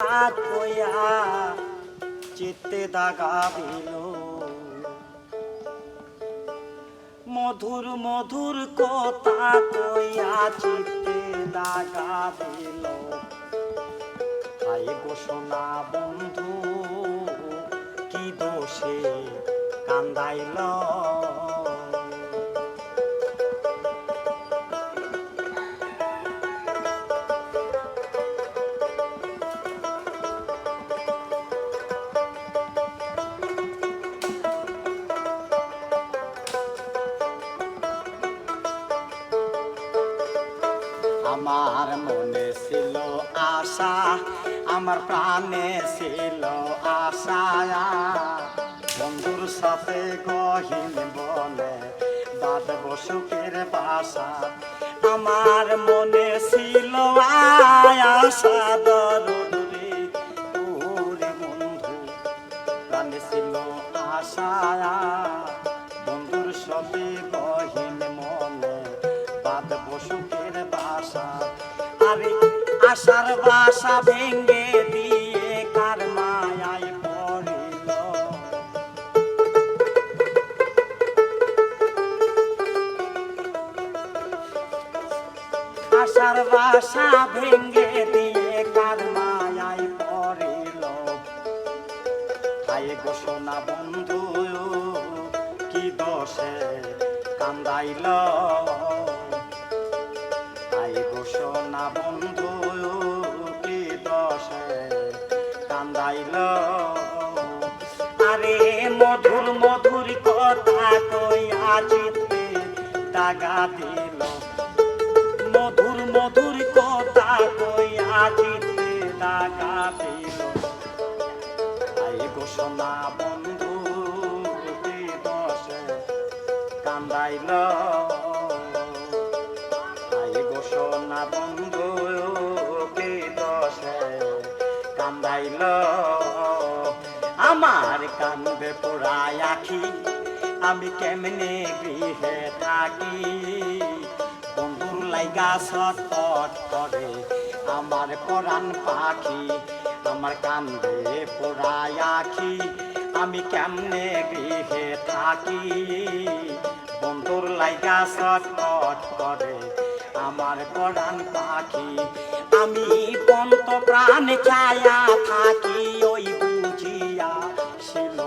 কইয়া চিত্তে দাগা দিল মধুর মধুর কথা কইয়া চিত্তে দাগা দিল আই গো সোনা বন্ধু কি দোষে কান্দাইল আমার মনে ছিল আশা আমার প্রাণে ছিল আশা বন্ধুর সাথে গহীন বলে বাঁধব সুখের বাসা আমার মনে ছিল আশা দরদরে ওরে বন্ধু প্রাণে ছিল আশা বন্ধুর সাথে গহীন মনে বাঁধব সুখের বাসা আরে আশার বাসা ভেঙ্গে দিয়ে কার মায়ায় পড়িল আশার বাসা ভেঙ্গে দিয়ে কার মায়ায় পড়িল আয় গো সোনা বন্ধু কি দোষে কান্দাইল সোনা বন্ধু কি দোষে কান্দাইল আরে মধুর মধুর কথা কইয়া চিত্তে দাগা দিল মধুর মধুর কথা কইয়া চিত্তে দাগা দিল আই গো সোনা বন্ধু কি দোষে কান্দাইল সোনা বন্ধু কি দোষে কান্দাইল আমার কান্দে পোড়ায় আখি আমি কেমনে গৃহে থাকি বন্ধুর লাইগা ছটফট করে আমার পরাণ পাখি আমার কান্দে পোড়ায় আখি আমি কেমনে গৃহে থাকি বন্ধুর লাইগা ছটফট করে আমার পরাণ পাখি আমি পন্ত প্রাণ ছায়া থাকি ওই বুঝিয়া ছিল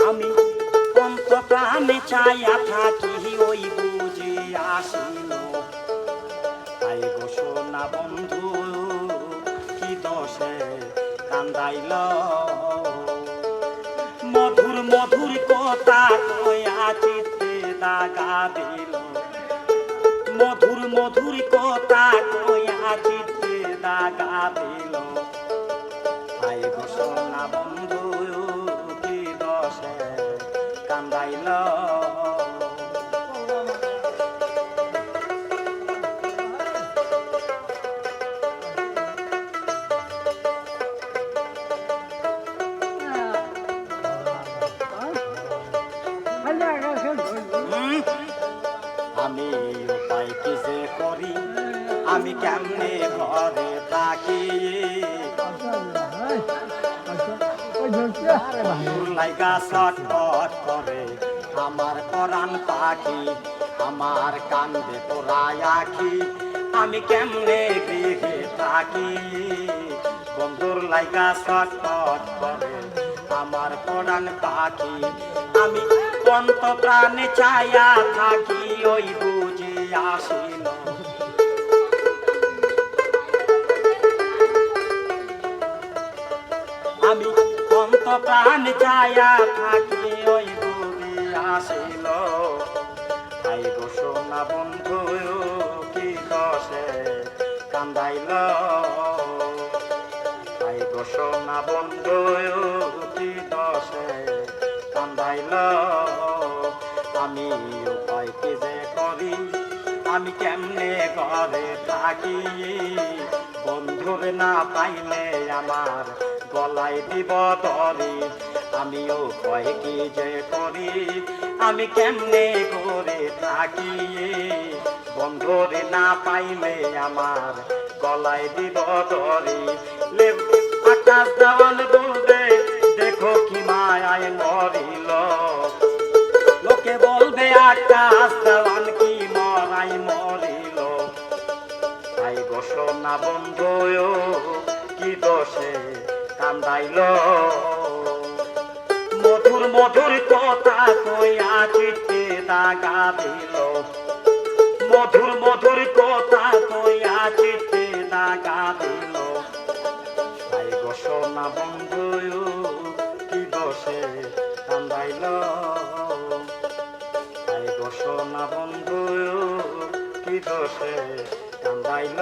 আমি পন্ত প্রাণ ছায়া থাকি ওই বুঝিয়া ছিল তাই গো সোনা বন্ধু কি দোষে কান্দাইল মধুর মধুর কথা কইয়া চিত্তে দাগা দিল মধুর মধুর কথা কইয়া চিত্তে দাগা দিল আই গো সোনা বন্ধু কি দোষে কান্দাইল আমি উপায় কি যে করি আমি কেমনে ঘরে থাকি লাইগা ছটফট করে আমার পরাণ পাখি আমার কান্দে পোড়ায় আখি আমি কেমনে গৃহে থাকি বন্ধুর লাইগা ছটফট করে আমার পরাণ পাখি আমি পন্ত প্রাণে ছায়া থাকি ওই বুঝে আসিল আমি পন্ত প্রাণ ছায়া থাকি ওই বুঝে আসিল আই গো সোনা বন্ধু কি দোষে কান্দাইল আই গো সোনা বন্ধু কি দোষে কান্দাইল আমি উপায় কি যে করি আমি কেমনে ঘরে থাকি বন্ধুর না পাইলে আমার গলায় দিব তরি আমিও কয় কি যে করি আমি কেমনে করে থাকি বন্ধুরে না পাইলে আমার গলায় দিব দড়ি লেব আকাশ দেওয়ান বলবে দেখো কি মায়ায় মরিল লোকে বলবে আকাশ দেওয়ান কি মরাই মরিল তাই বসো না বন্ধু কি দোষে কান্দাইল মধুর মধুর কথা কইয়া চিঠি দাগা দিল মধুর মধুর কথা কইয়া চিঠি দাগা দিল তাই বসো না বন্ধু কি দোষে কান্দাইল তাই বসো না বন্ধু কি দোষে কান্দাইল